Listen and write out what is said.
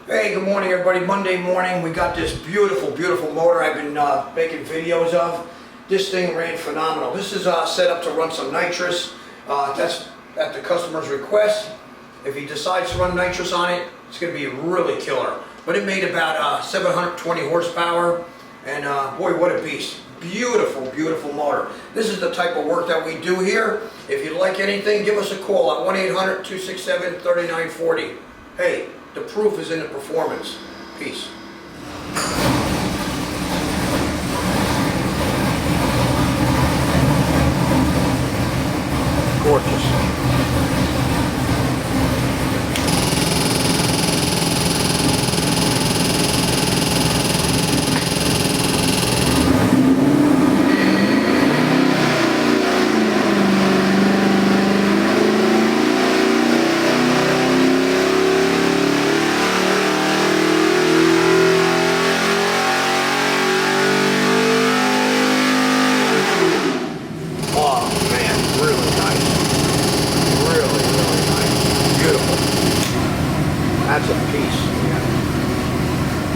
Hey, good morning everybody. Monday morning, we got this beautiful, beautiful motor I've been making videos of. This thing ran phenomenal. This is set up to run some nitrous. That's at the customer's request. If he decides to run nitrous on it, it's going to be really killer. But it made about 720 horsepower, and boy, what a beast. Beautiful, beautiful motor. This is the type of work that we do here. If you like anything, give us a call at 1-800-267-3940. Hey, the proof is in the performance. Peace. Gorgeous. Oh man, really nice. Really, really nice. Beautiful. That's a piece.